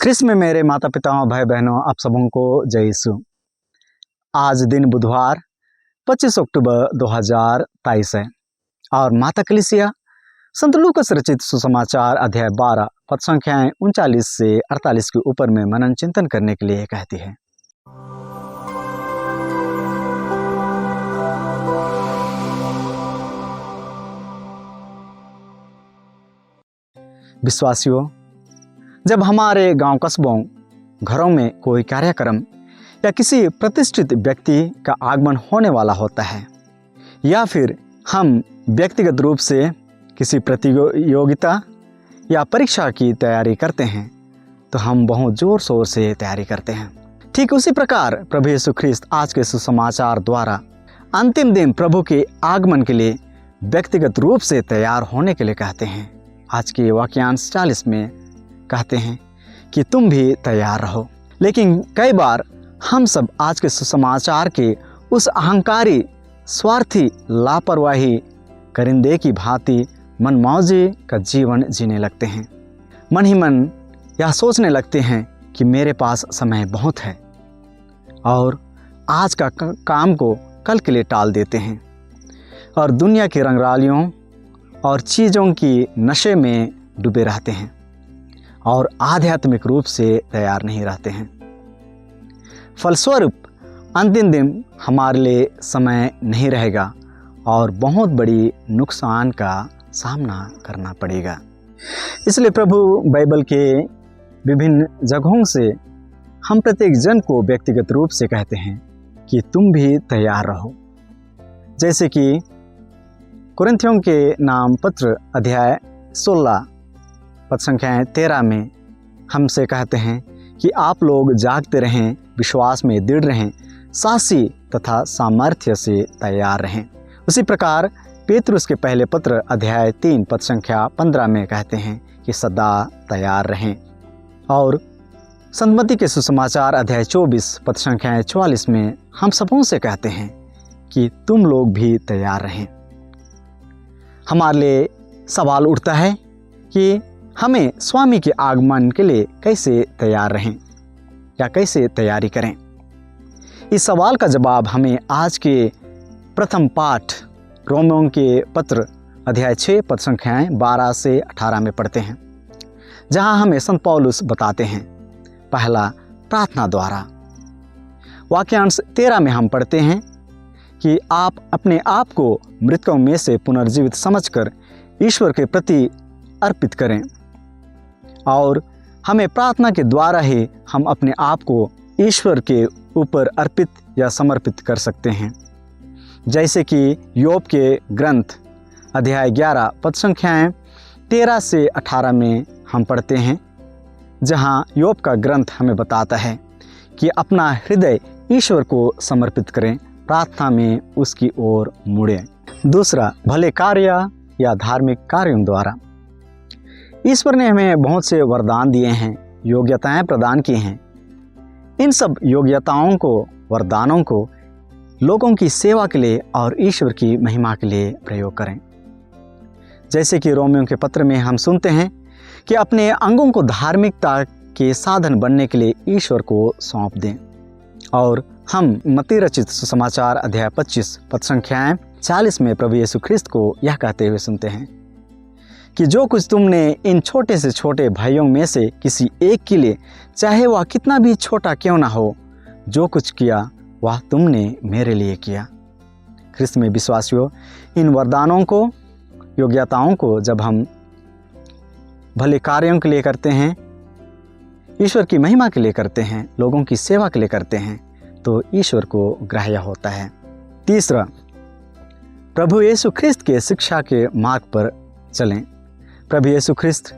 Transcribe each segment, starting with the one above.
ख्रिस्त में मेरे माता पिता भाई बहनों, आप सबों को जय यीशु। आज दिन बुधवार 25 अक्टूबर 2023 है और माता कलीसिया संत लूकास रचित सुसमाचार अध्याय 12 पद संख्याएं 39 से 48 के ऊपर में मनन चिंतन करने के लिए कहती है। विश्वासियों, जब हमारे गांव कस्बों घरों में कोई कार्यक्रम या किसी प्रतिष्ठित व्यक्ति का आगमन होने वाला होता है या फिर हम व्यक्तिगत रूप से किसी प्रतियोगिता या परीक्षा की तैयारी करते हैं तो हम बहुत ज़ोर शोर से तैयारी करते हैं। ठीक उसी प्रकार प्रभु यीशु ख्रिस्त आज के सुसमाचार द्वारा अंतिम दिन प्रभु के आगमन के लिए व्यक्तिगत रूप से तैयार होने के लिए कहते हैं। आज के वाक्यांश 40 में कहते हैं कि तुम भी तैयार रहो। लेकिन कई बार हम सब आज के सुसमाचार के उस अहंकारी, स्वार्थी, लापरवाही करिंदे की भांति मनमौजी का जीवन जीने लगते हैं। मन ही मन यह सोचने लगते हैं कि मेरे पास समय बहुत है और आज का काम को कल के लिए टाल देते हैं और दुनिया की रंगरालियों और चीज़ों की नशे में डूबे रहते हैं और आध्यात्मिक रूप से तैयार नहीं रहते हैं। फलस्वरूप अंतिम दिन हमारे लिए समय नहीं रहेगा और बहुत बड़ी नुकसान का सामना करना पड़ेगा। इसलिए प्रभु बाइबल के विभिन्न जगहों से हम प्रत्येक जन को व्यक्तिगत रूप से कहते हैं कि तुम भी तैयार रहो। जैसे कि कुरिन्थियों के नाम पत्र अध्याय 16 पद संख्या 13 में हमसे कहते हैं कि आप लोग जागते रहें, विश्वास में दृढ़ रहें, साहसी तथा सामर्थ्य से तैयार रहें। उसी प्रकार पेतरुस के पहले पत्र अध्याय 3 पद संख्या 15 में कहते हैं कि सदा तैयार रहें। और संतमती के सुसमाचार अध्याय 24 पद संख्या 44 में हम सबों से कहते हैं कि तुम लोग भी तैयार रहें। हमारे लिए सवाल उठता है कि हमें स्वामी के आगमन के लिए कैसे तैयार रहें या कैसे तैयारी करें। इस सवाल का जवाब हमें आज के प्रथम पाठ रोमियों के पत्र अध्याय 6 पद संख्याएं 12 से 18 में पढ़ते हैं, जहां हमें संत पौलुस बताते हैं। पहला, प्रार्थना द्वारा। वाक्यांश 13 में हम पढ़ते हैं कि आप अपने आप को मृतकों में से पुनर्जीवित समझकर ईश्वर के प्रति अर्पित करें और हमें प्रार्थना के द्वारा ही हम अपने आप को ईश्वर के ऊपर अर्पित या समर्पित कर सकते हैं। जैसे कि योग के ग्रंथ अध्याय 11 पद संख्याएं 13 से 18 में हम पढ़ते हैं, जहां योग का ग्रंथ हमें बताता है कि अपना हृदय ईश्वर को समर्पित करें, प्रार्थना में उसकी ओर मुड़ें। दूसरा, भले कार्य या धार्मिक कार्यों द्वारा। ईश्वर ने हमें बहुत से वरदान दिए हैं, योग्यताएं प्रदान की हैं। इन सब योग्यताओं को, वरदानों को लोगों की सेवा के लिए और ईश्वर की महिमा के लिए प्रयोग करें। जैसे कि रोमियों के पत्र में हम सुनते हैं कि अपने अंगों को धार्मिकता के साधन बनने के लिए ईश्वर को सौंप दें। और हम मत्ती रचित सुसमाचार अध्याय 25 पद संख्याएं 40 में प्रभु यीशु ख्रिस्त को यह कहते हुए सुनते हैं कि जो कुछ तुमने इन छोटे से छोटे भाइयों में से किसी एक के लिए, चाहे वह कितना भी छोटा क्यों ना हो, जो कुछ किया वह तुमने मेरे लिए किया। ख्रिस्त में विश्वासियों, इन वरदानों को, योग्यताओं को जब हम भले कार्यों के लिए करते हैं, ईश्वर की महिमा के लिए करते हैं, लोगों की सेवा के लिए करते हैं, तो ईश्वर को ग्राह्य होता है। तीसरा, प्रभु यीशु ख्रिस्त के शिक्षा के मार्ग पर चलें। प्रभु यीशु ख्रिस्त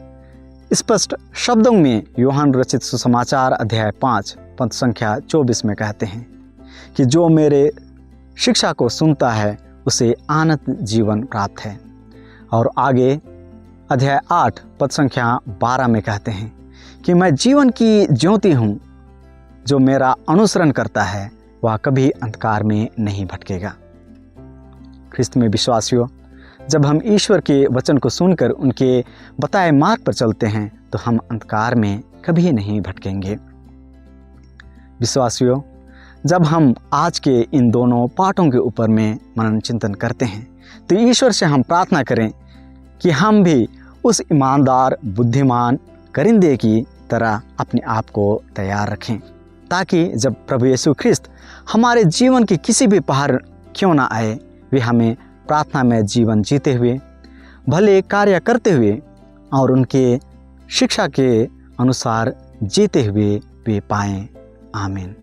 स्पष्ट शब्दों में यूहन्ना रचित सुसमाचार अध्याय 5 पद संख्या 24 में कहते हैं कि जो मेरे शिक्षा को सुनता है उसे अनंत जीवन प्राप्त है। और आगे अध्याय 8 पद संख्या 12 में कहते हैं कि मैं जीवन की ज्योति हूँ, जो मेरा अनुसरण करता है वह कभी अंधकार में नहीं भटकेगा। ख्रिस्त में विश्वासियों, जब हम ईश्वर के वचन को सुनकर उनके बताए मार्ग पर चलते हैं तो हम अंधकार में कभी नहीं भटकेंगे। विश्वासियों, जब हम आज के इन दोनों पाठों के ऊपर में मनन चिंतन करते हैं तो ईश्वर से हम प्रार्थना करें कि हम भी उस ईमानदार, बुद्धिमान करिंदे की तरह अपने आप को तैयार रखें, ताकि जब प्रभु यीशु ख्रिस्त हमारे जीवन की किसी भी पहाड़ क्यों ना आए, वे हमें प्रार्थना में जीवन जीते हुए, भले कार्य करते हुए और उनके शिक्षा के अनुसार जीते हुए वे पाएं। आमीन।